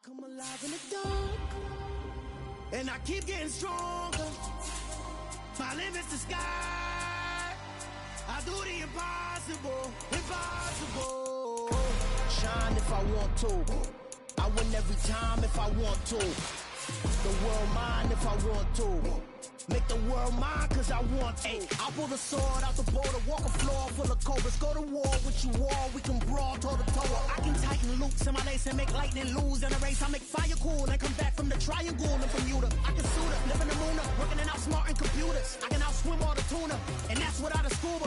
come alive in the dark, and I keep getting stronger. My limit's the sky. I do the impossible, impossible. Shine if I want to. I win every time if I want to. The world mine if I want to. Make the world mine cause I want to. I pull the sword out the border, walk a floor full of cobras. Go to war with you all, we can brawl toe to toe. I can tighten loops in my lace and make lightning lose in a race. I make fire cool and come back from the triangle in Bermuda. I can suit up, live in the moon up, working and outsmarting computers. I can outswim all the tuna, and that's without a scuba.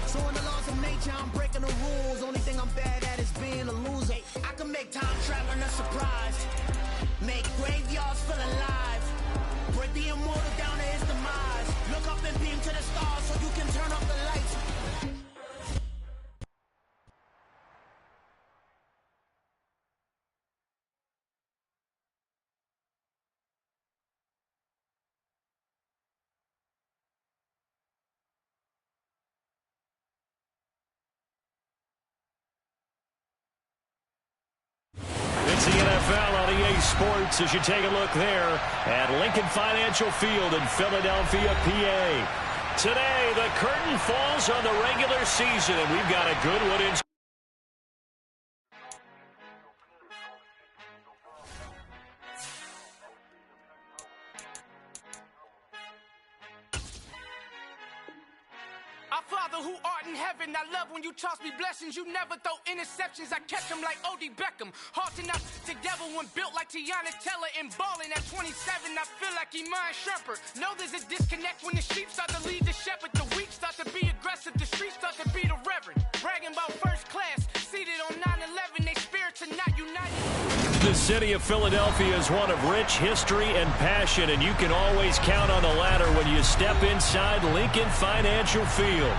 So in the laws of nature, I'm breaking the rules. Only thing I'm bad at is being a loser. I can make time traveling a surprise, make graveyards feel alive, break the immortal down to his demise. Look up and beam to the stars so you can turn off the lights. It's the NFL on EA Sports as you take a look there at Lincoln Financial Field in Philadelphia, PA. Today, the curtain falls on the regular season, and we've got a good one in. Our Father who art in heaven, I love when you toss me blessings. You never throw interceptions. I catch them like O.D. Beckham. Halting up together when built like Tiana Teller and balling at 27. I feel like Iman Shumpert. Know there's a disconnect when the sheep start to lead the shepherd. The weak start to be aggressive. The streets start to be the reverend. Bragging about first class. Seated on 9/11. They spirits are not united. The city of Philadelphia is one of rich history and passion, and you can always count on the ladder when you step inside Lincoln Financial Field.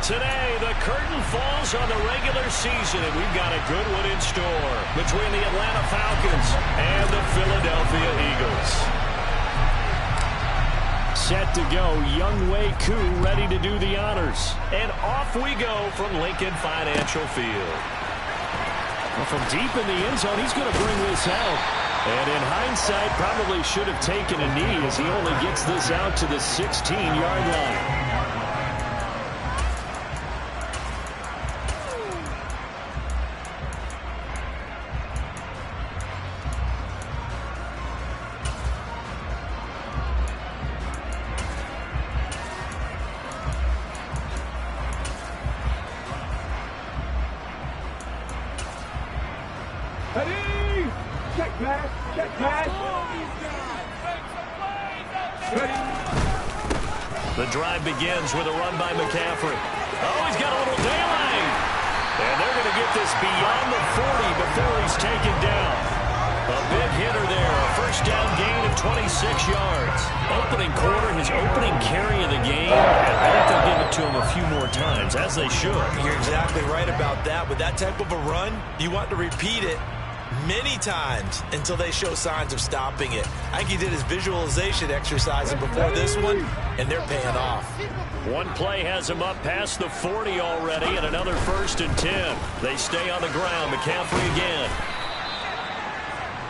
Today, the curtain falls on the regular season, and we've got a good one in store between the Atlanta Falcons and the Philadelphia Eagles. Set to go, Younghoe Koo ready to do the honors. And off we go from Lincoln Financial Field. Well, from deep in the end zone, he's going to bring this out. And in hindsight, probably should have taken a knee as he only gets this out to the 16-yard line. Ready! Check pass! Check pass! Ready! The drive begins with a run by McCaffrey. Oh, he's got a little daylight. And they're going to get this beyond the 40 before he's taken down. A big hitter there. A first down gain of 26 yards. Opening quarter, his opening carry of the game. And I think they'll give it to him a few more times, as they should. You're exactly right about that. With that type of a run, you want to repeat it many times until they show signs of stopping it. I think he did his visualization exercise before this one, and they're paying off. One play has him up past the 40 already, and another 1st and 10. They stay on the ground. McCaffrey again.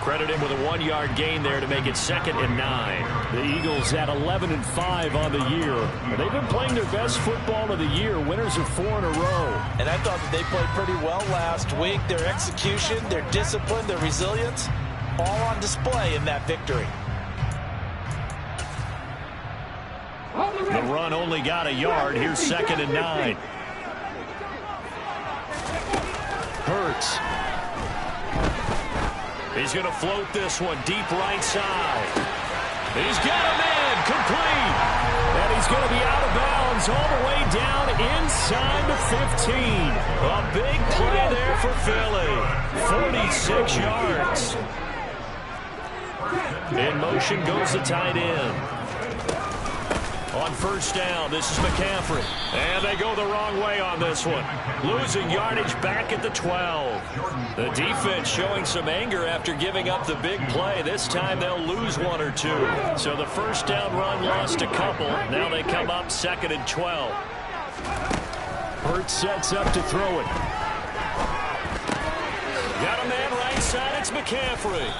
Credit him with a 1-yard gain there to make it 2nd and 9. The Eagles at 11-5 on the year. They've been playing their best football of the year. Winners of 4 in a row. And I thought that they played pretty well last week. Their execution, their discipline, their resilience, all on display in that victory. The run only got a yard. Here's 2nd and 9. Hurts. He's going to float this one deep right side. He's got a man complete. And he's going to be out of bounds all the way down inside the 15. A big play there for Philly. 46 yards. In motion goes the tight end. On first down, this is McCaffrey. And they go the wrong way on this one. Losing yardage back at the 12. The defense showing some anger after giving up the big play. This time they'll lose 1 or 2. So the first down run lost a couple. Now they come up 2nd and 12. Hurts sets up to throw it. Got a man right side. It's McCaffrey.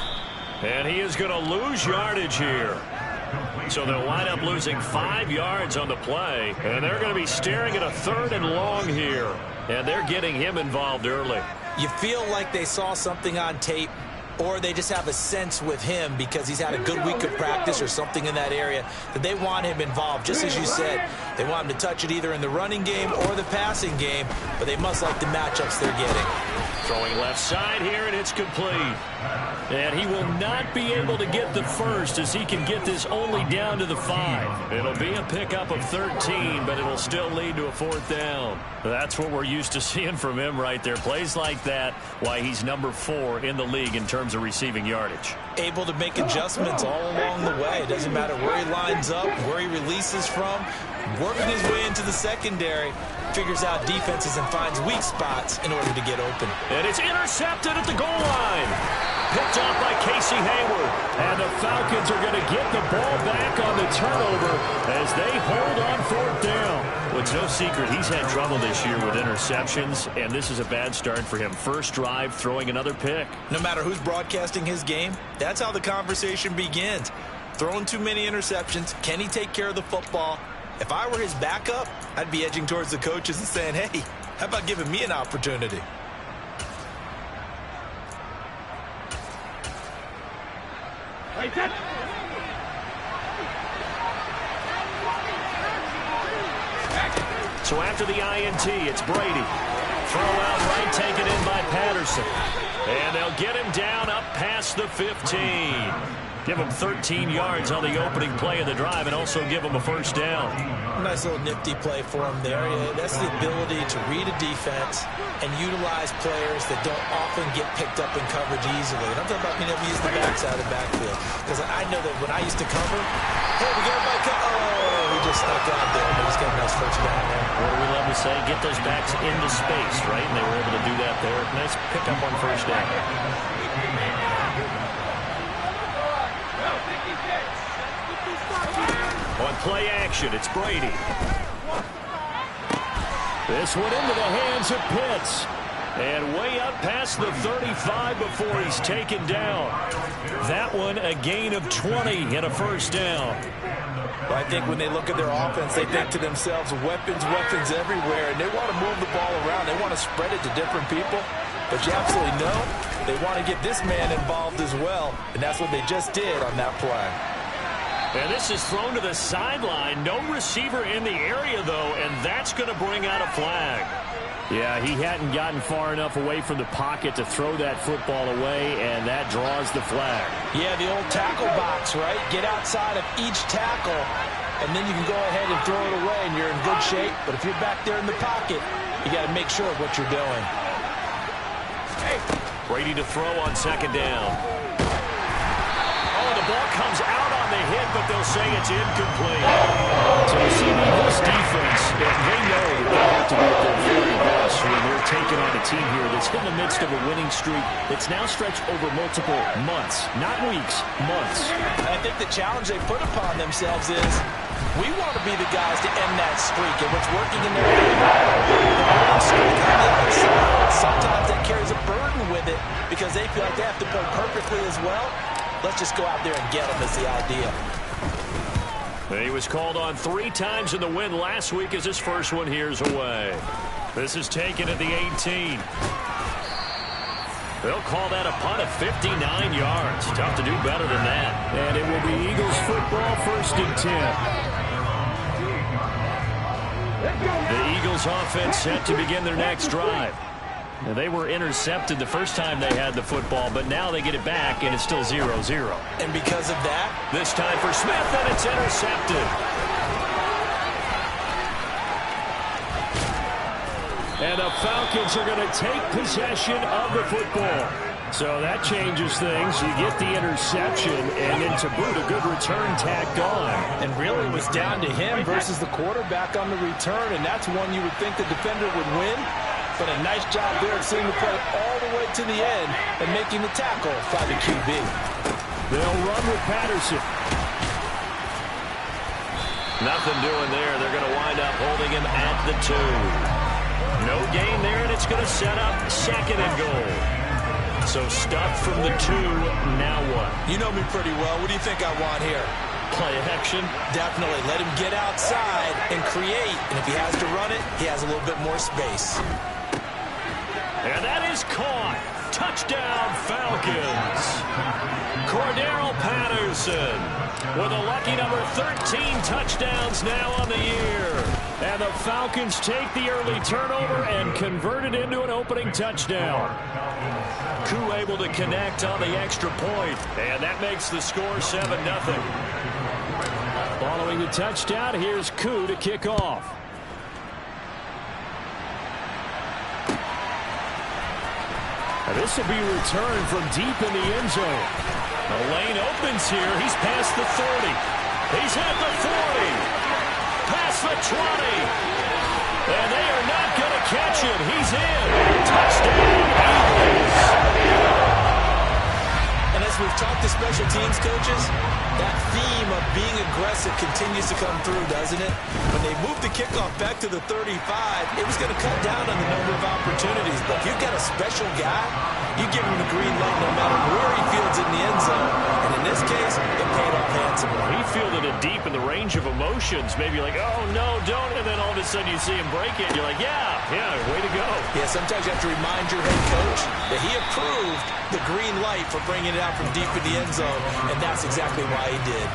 And he is going to lose yardage here. So they'll wind up losing 5 yards on the play. And they're going to be staring at a 3rd and long here. And they're getting him involved early. You feel like they saw something on tape, or they just have a sense with him because he's had a good week of practice or something in that area that they want him involved. Just as you said, they want him to touch it either in the running game or the passing game, but they must like the matchups they're getting. Throwing left side here, and it's complete. And he will not be able to get the first as he can get this only down to the 5. It'll be a pickup of 13, but it'll still lead to a 4th down. That's what we're used to seeing from him right there. Plays like that, why he's number 4 in the league in terms of receiving yardage. Able to make adjustments all along the way. It doesn't matter where he lines up, where he releases from. Working his way into the secondary, figures out defenses and finds weak spots in order to get open. And it's intercepted at the goal line. Picked off by Casey Hayward. And the Falcons are going to get the ball back on the turnover as they hold on 4th down. Well, it's no secret he's had trouble this year with interceptions, and this is a bad start for him. First drive, throwing another pick. No matter who's broadcasting his game, that's how the conversation begins. Throwing too many interceptions. Can he take care of the football? If I were his backup, I'd be edging towards the coaches and saying, hey, how about giving me an opportunity? So after the INT, it's Brady. Throw out right, taken in by Patterson. And they'll get him down up past the 15. Give him 13 yards on the opening play of the drive and also give him a 1st down. Nice little nifty play for him there. Yeah, that's the ability to read a defense and utilize players that don't often get picked up in coverage easily. And I'm talking about being able to use the backs out of the backfield. Because I know that when I used to cover, hey, we got my he just snuck out there, but he's got a nice 1st down there. What do we love to say? Get those backs into space, right? And they were able to do that there. Nice pickup on 1st down. On play action, it's Brady. This one into the hands of Pitts. And way up past the 35 before he's taken down. That one a gain of 20 and a 1st down. I think when they look at their offense, they think to themselves, weapons everywhere, and they want to move the ball around. They want to spread it to different people. But you absolutely know they want to get this man involved as well, and that's what they just did on that play. And this is thrown to the sideline. No receiver in the area, though, and that's going to bring out a flag. Yeah, he hadn't gotten far enough away from the pocket to throw that football away, and that draws the flag. Yeah, the old tackle box, right? Get outside of each tackle, and then you can go ahead and throw it away, and you're in good shape. But if you're back there in the pocket, you got to make sure of what you're doing. Brady to throw on 2nd down. Oh, the ball comes out on the hit, but they'll say it's incomplete. So you see this defense, they know that they have to be at their very best when they're taking on a team here that's in the midst of a winning streak that's now stretched over multiple months, not weeks, months. I think the challenge they put upon themselves is we want to be the guys to end that streak, and what's working in their favor, the winning streak on the other side. Sometimes that carries a burden with it because they feel like they have to play perfectly as well. Let's just go out there and get them is the idea. He was called on 3 times in the win last week as his first one here's away. This is taken at the 18. They'll call that a punt of 59 yards. Tough to do better than that. And it will be Eagles football, 1st and 10. The Eagles offense set to begin their next drive. Now, they were intercepted the first time they had the football, but now they get it back, and it's still 0-0. And because of that, this time for Smith, and it's intercepted. And the Falcons are going to take possession of the football. So that changes things. You get the interception, and then to boot, a good return tacked on. And really it was down to him versus the quarterback on the return, and that's one you would think the defender would win. But a nice job there of seeing the play all the way to the end and making the tackle by the QB. They'll run with Patterson. Nothing doing there. They're going to wind up holding him at the 2. No gain there, and it's going to set up 2nd and goal. So stuff from the 2. Now what? You know me pretty well. What do you think I want here? Play action? Definitely. Let him get outside and create. And if he has to run it, he has a little bit more space. And that is caught. Touchdown, Falcons. Cordero Patterson with a lucky number 13 touchdowns now on the year. And the Falcons take the early turnover and convert it into an opening touchdown. Koo able to connect on the extra point, and that makes the score 7-0. Following the touchdown, here's Koo to kick off. And this will be returned from deep in the end zone. The lane opens here. He's past the 30. He's at the 40. Past the 20. And they are not going to catch him. He's in. Touchdown, Eagles. And as we've talked to special teams coaches, that theme of being aggressive continues to come through, doesn't it? When they moved the kickoff back to the 35, it was going to cut down on the number of opportunities. But if you've got a special guy, you give him the green light no matter where he fields it in the end zone. And in this case, it paid off handsomely. He fielded it deep in the range of emotions. Maybe like, oh, no, don't. And then all of a sudden you see him break it. You're like, yeah, way to go. Yeah, sometimes you have to remind your head coach that he approved the green light for bringing it out from deep in the end zone. And that's exactly why he did.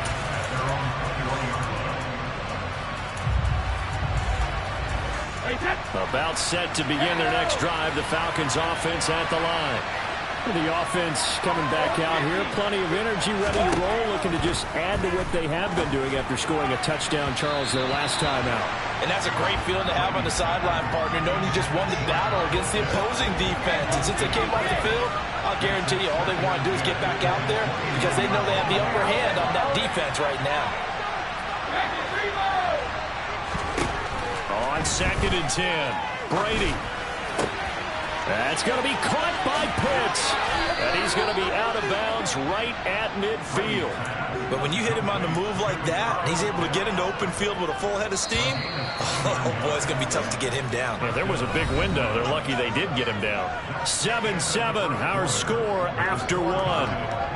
About set to begin their next drive. The Falcons offense at the line. The offense coming back out here. Plenty of energy, ready to roll. Looking to just add to what they have been doing after scoring a touchdown, Charles, their last time out. And that's a great feeling to have on the sideline, partner, knowing you just won the battle against the opposing defense. And since they came off the field, I'll guarantee you all they want to do is get back out there because they know they have the upper hand on that defense right now. On 2nd and 10, Brady. That's going to be caught by Pitts. And he's going to be out of bounds right at midfield. But when you hit him on the move like that, and he's able to get into open field with a full head of steam, oh, boy, it's going to be tough to get him down. Yeah, there was a big window. They're lucky they did get him down. 7-7, our score after 1.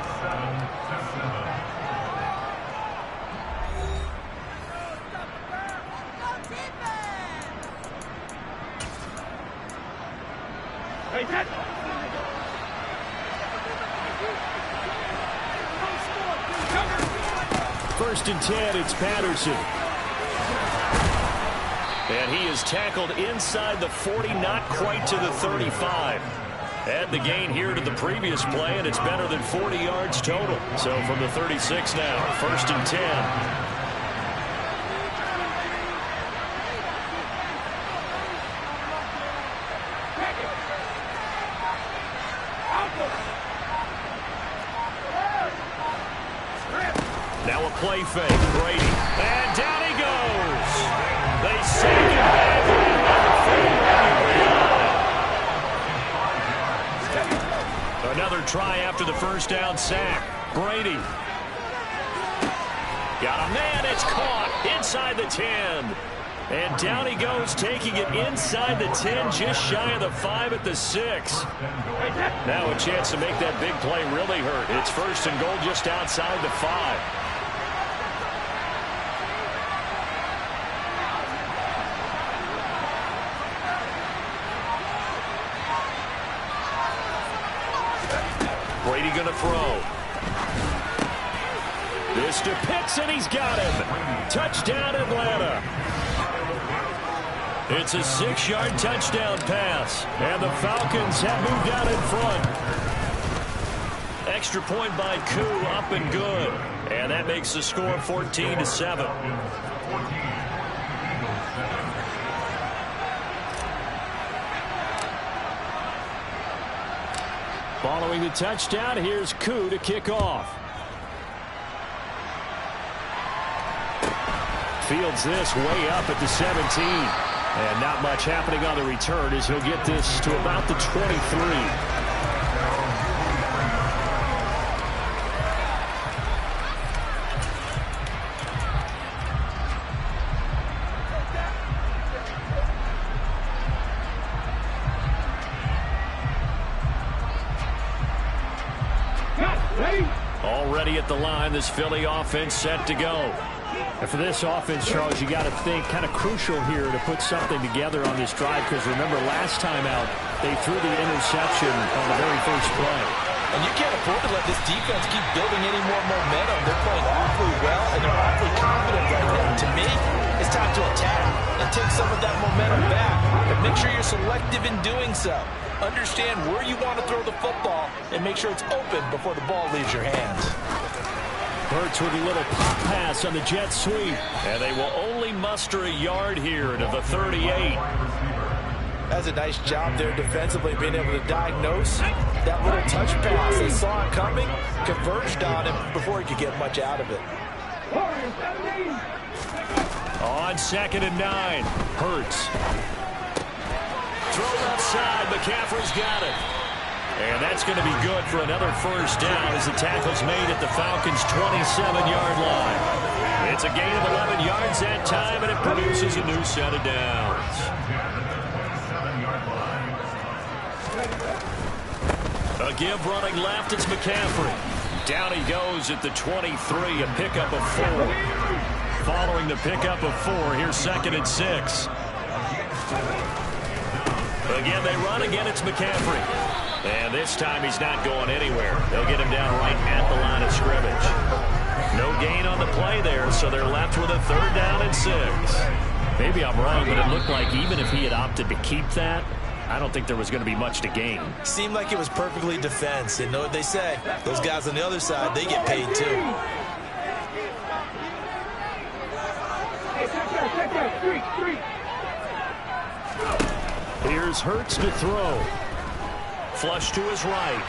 First and 10, it's Patterson. And he is tackled inside the 40, not quite to the 35. Add the gain here to the previous play, and it's better than 40 yards total. So from the 36 now, 1st and 10. Now a play fake, Brady, and down he goes. They sack him back. Another try after the first down sack. Brady. Got a man, it's caught inside the 10. And down he goes, taking it inside the 10, just shy of the 5 at the 6. Now a chance to make that big play really hurt. It's 1st and goal just outside the 5. Brady going to throw. This to Pitts, and he's got him. Touchdown, Atlanta. It's a 6-yard touchdown pass, and the Falcons have moved out in front. Extra point by Koo, up and good. And that makes the score 14-7. Following the touchdown, here's Koo to kick off. Fields this way up at the 17. And not much happening on the return as he'll get this to about the 23. Ready? Already at the line, this Philly offense set to go. And for this offense, Charles, you got to think kind of crucial here to put something together on this drive, because remember last time out, they threw the interception on the very first play. And you can't afford to let this defense keep building any more momentum. They're playing awfully well, and they're awfully confident right now. To me, it's time to attack and take some of that momentum back. But make sure you're selective in doing so. Understand where you want to throw the football and make sure it's open before the ball leaves your hands. Hurts with a little pop pass on the jet sweep. And they will only muster a yard here to the 38. That's a nice job there defensively, being able to diagnose that little touch pass. They saw it coming, converged on him before he could get much out of it. On 2nd and 9, Hurts. Throw outside, McCaffrey's got it. And that's going to be good for another first down as the tackle's made at the Falcons' 27-yard line. It's a gain of 11 yards that time, and it produces a new set of downs. A give running left, it's McCaffrey. Down he goes at the 23, a pickup of 4. Following the pickup of 4, here's 2nd and 6. Again, they run. Again, it's McCaffrey. And this time he's not going anywhere. They'll get him down right at the line of scrimmage. No gain on the play there, so they're left with a 3rd down and 6. Maybe I'm wrong, but it looked like even if he had opted to keep that, I don't think there was going to be much to gain. Seemed like it was perfectly defense. And know what they say? Those guys on the other side, they get paid too. Here's Hurts to throw. Flush to his right.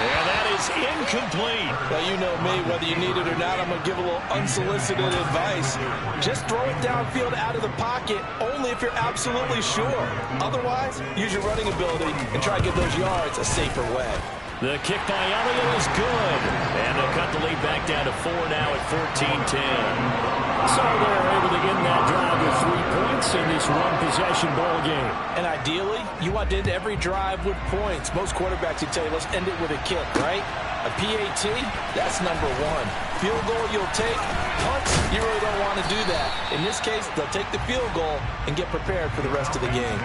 And that is incomplete. Well, you know me, whether you need it or not, I'm going to give a little unsolicited advice. Just throw it downfield out of the pocket, only if you're absolutely sure. Otherwise, use your running ability and try to get those yards a safer way. The kick by Elliott is good. And they'll cut the lead back down to 4 now at 14-10. So they're able to end that drive with 3 points in this one-possession ball game. And ideally, you want to end every drive with points. Most quarterbacks would tell you, let's end it with a kick, right? A PAT, that's number 1. Field goal you'll take. Punts, you really don't want to do that. In this case, they'll take the field goal and get prepared for the rest of the game.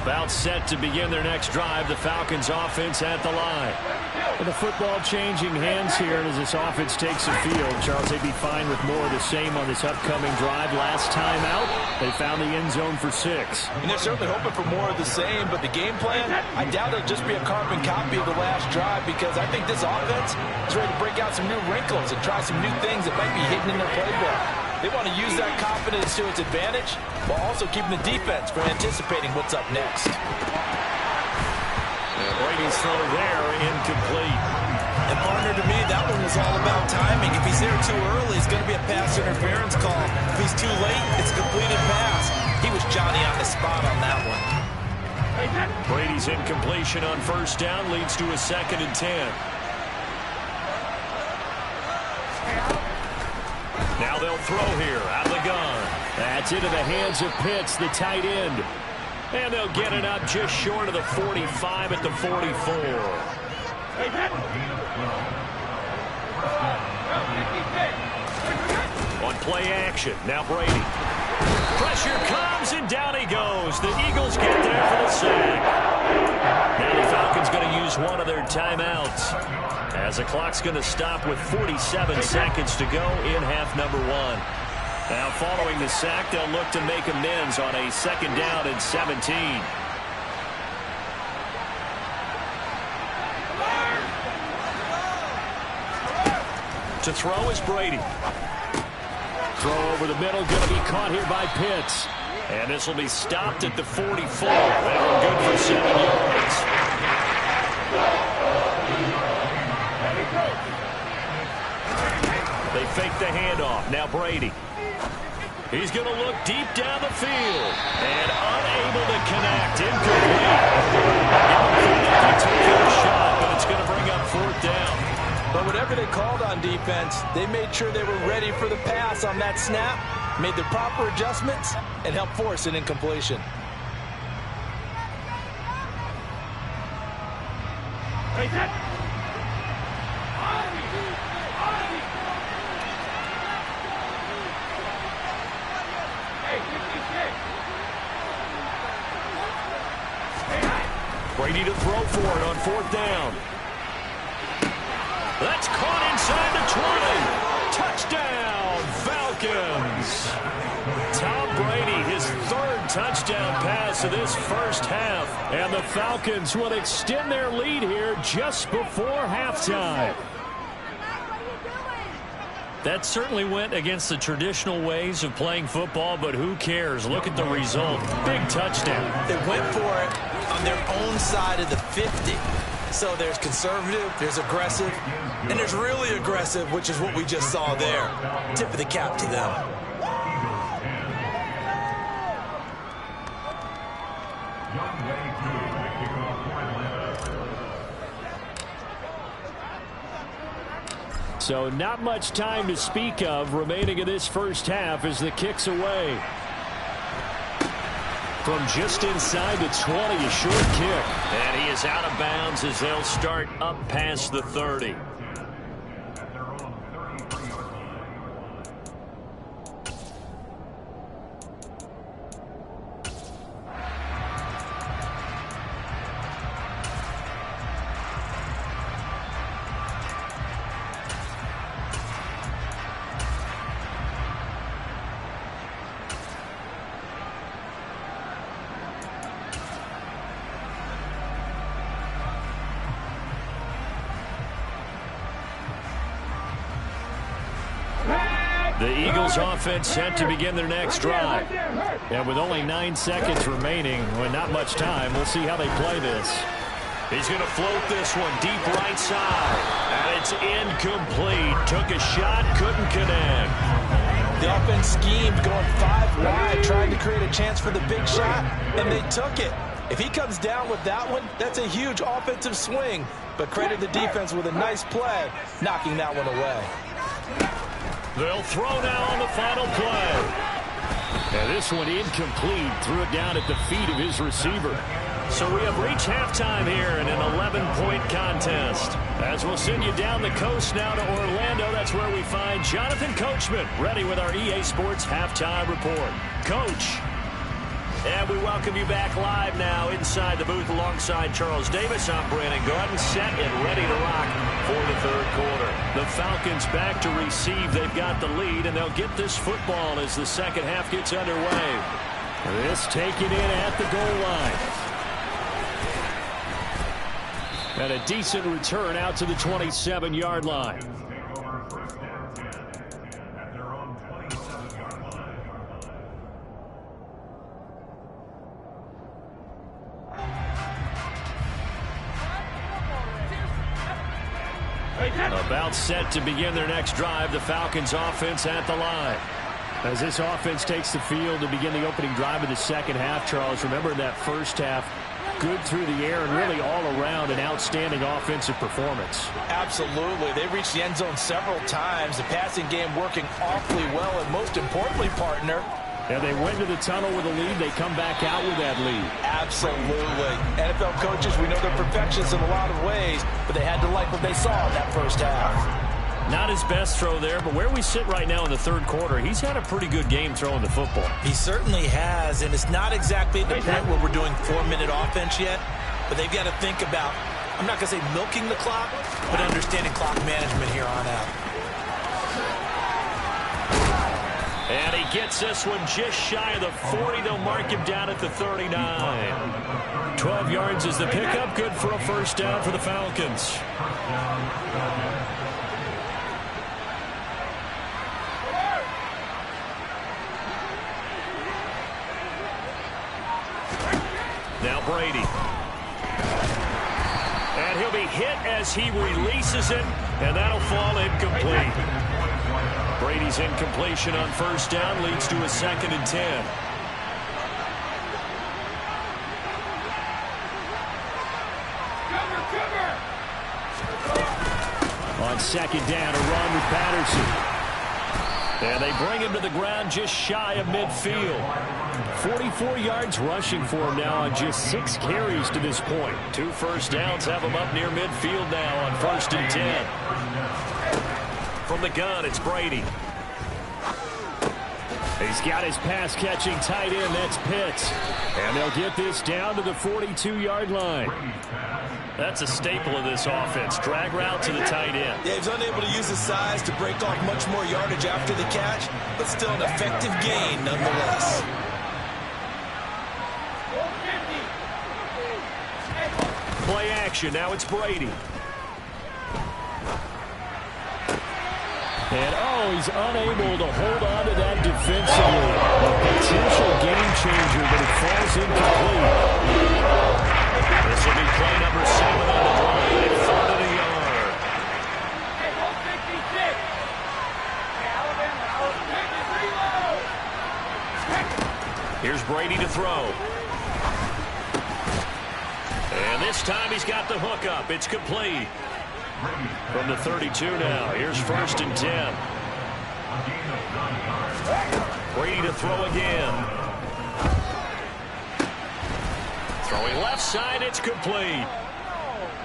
About set to begin their next drive, the Falcons offense at the line. With the football changing hands here, and as this offense takes the field, Charles, they'd be fine with more of the same on this upcoming drive. Last time out, they found the end zone for 6. And they're certainly hoping for more of the same, but the game plan, I doubt it'll just be a carbon copy of the last drive, because I think this offense is ready to break out some new wrinkles and try some new things that might be hidden in their playbook. They want to use that confidence to its advantage while also keeping the defense from anticipating what's up next. Brady's throw there, incomplete. And partner, to me, that one was all about timing. If he's there too early, it's going to be a pass interference call. If he's too late, it's a completed pass. He was Johnny on the spot on that one. Brady's incompletion on first down leads to a 2nd and 10. Now they'll throw here out of the gun. That's into the hands of Pitts, the tight end. And they'll get it up just short of the 45 at the 44. On play action, now Brady. Pressure comes, and down he goes. The Eagles get there for the sack. Now the Falcons going to use one of their timeouts, as the clock's going to stop with 47 seconds to go in half number 1. Now following the sack, they'll look to make amends on a 2nd down and 17. To throw is Brady. Throw over the middle, going to be caught here by Pitts. And this will be stopped at the 44. That one good for 7 yards. They fake the handoff. Now Brady. He's going to look deep down the field. And unable to connect. Incomplete. They took a shot, but it's going to defense. They made sure they were ready for the pass on that snap, made the proper adjustments, and helped force an incompletion. Hey, set. Brady to throw for it on 4th down. That's caught inside the 20. Touchdown, Falcons. Tom Brady, his 3rd touchdown pass of this first half. And the Falcons will extend their lead here just before halftime. That certainly went against the traditional ways of playing football, but who cares? Look at the result. Big touchdown. They went for it on their own side of the 50. So there's conservative, there's aggressive, and there's really aggressive, which is what we just saw there. Tip of the cap to them. So not much time to speak of remaining in this first half as the kick's away. From just inside the 20, a short kick. And he is out of bounds as they'll start up past the 30. The Eagles offense set to begin their next drive. And with only 9 seconds remaining, with not much time, we'll see how they play this. He's going to float this one deep right side. And it's incomplete. Took a shot, couldn't connect. The offense schemed going 5 wide, trying to create a chance for the big shot, and they took it. If he comes down with that one, that's a huge offensive swing. But credit the defense with a nice play, knocking that one away. They'll throw now on the final play. And this one incomplete. Threw it down at the feet of his receiver. So we have reached halftime here in an 11-point contest. As we'll send you down the coast now to Orlando, that's where we find Jonathan Coachman, ready with our EA Sports Halftime Report. Coach. And we welcome you back live now inside the booth alongside Charles Davis. I'm Brandon Garden, set and ready to rock for the 3rd quarter. The Falcons back to receive. They've got the lead, and they'll get this football as the second half gets underway. This taken in at the goal line. And a decent return out to the 27-yard line. About set to begin their next drive, the Falcons offense at the line. As this offense takes the field to begin the opening drive of the second half, Charles, remember in that first half, good through the air and really all around an outstanding offensive performance. Absolutely. They reached the end zone several times. The passing game working awfully well, and most importantly, partner, and they went to the tunnel with a lead. They come back out with that lead. Absolutely. NFL coaches, we know they're perfectionists in a lot of ways, but they had to like what they saw in that first half. Not his best throw there, but where we sit right now in the 3rd quarter, he's had a pretty good game throwing the football. He certainly has, and it's not exactly at the point where we're doing 4-minute offense yet, but they've got to think about, I'm not going to say milking the clock, but understanding clock management here on out. And he gets this one just shy of the 40. They'll mark him down at the 39. 12 yards is the pickup. Good for a first down for the Falcons. Now Brady. And he'll be hit as he releases it, and that'll fall incomplete. Brady's incompletion on first down leads to a 2nd and 10. On second down, a run with Patterson. And they bring him to the ground just shy of midfield. 44 yards rushing for him now on just 6 carries to this point. 2 first downs have him up near midfield now on 1st and 10. From the gun, it's Brady. He's got his pass-catching tight end. That's Pitts. And they'll get this down to the 42-yard line. That's a staple of this offense. Drag route to the tight end. Yeah, he's unable to use his size to break off much more yardage after the catch, but still an effective gain nonetheless. Play action. Now it's Brady. And, he's unable to hold on to that defensively. A potential game changer, but it falls incomplete. This will be play number 7 on the drive. 3rd and a yard. Here's Brady to throw. And this time he's got the hook up. It's complete. From the 32 now. Here's 1st and 10. Brady to throw again. Throwing left side, it's complete.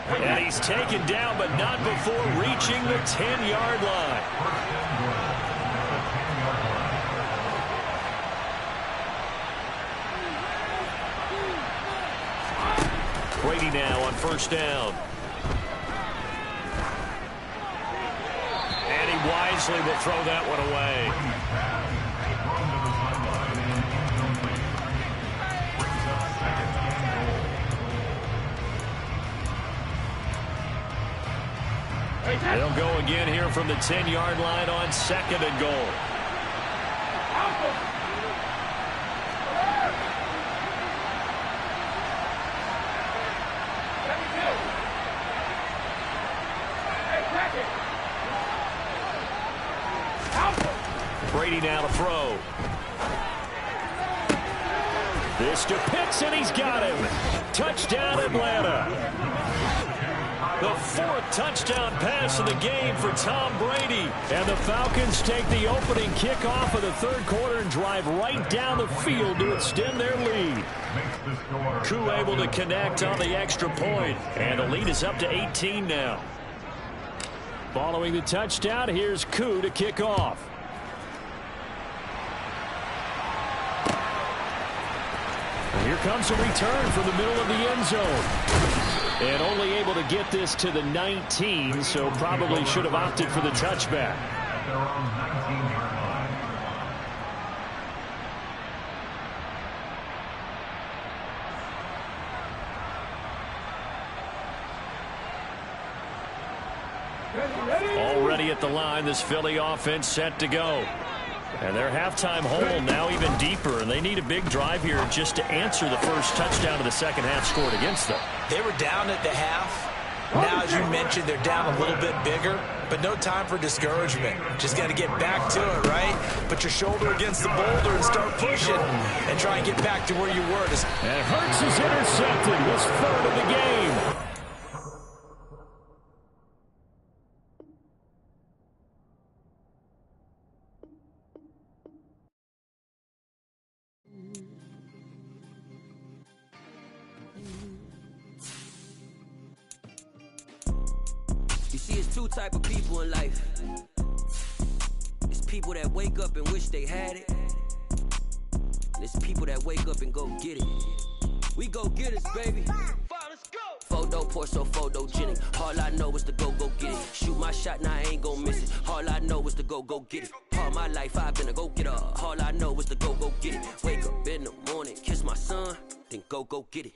And he's taken down, but not before reaching the 10-yard line. Brady now on 1st down. And he wisely will throw that one away. They'll go again here from the 10-yard line on 2nd and goal. Brady now to throw. This to Pitts, and he's got him. Touchdown, Atlanta. The 4th touchdown pass of the game for Tom Brady. And the Falcons take the opening kickoff of the 3rd quarter and drive right down the field to extend their lead. Koo able to connect on the extra point, and the lead is up to 18 now. Following the touchdown, here's Koo to kick off. And here comes a return from the middle of the end zone. And only able to get this to the 19, so probably should have opted for the touchback. Already at the line, this Philly offense set to go. And their halftime hole now even deeper, and they need a big drive here just to answer the first touchdown of the second half scored against them. They were down at the half. Now, as you mentioned, they're down a little bit bigger, but no time for discouragement. Just got to get back to it, right? Put your shoulder against the boulder and start pushing and try and get back to where you were. And Hurts is intercepted, his 3rd of the game. It's 2 type of people in life. It's people that wake up and wish they had it. And it's people that wake up and go get it. We go get it, baby. Photo poor, so photogenic. All I know is to go get it. Shoot my shot, now I ain't gon' miss it. All I know is to go get it. All my life I've been a go-getter. All I know is to go get it. Wake up in the morning, kiss my son, then go get it.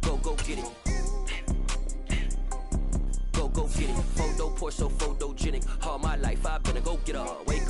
Go get it. Go get it. Photo poor, so photogenic. All my life I've been a go-getter. Wake up.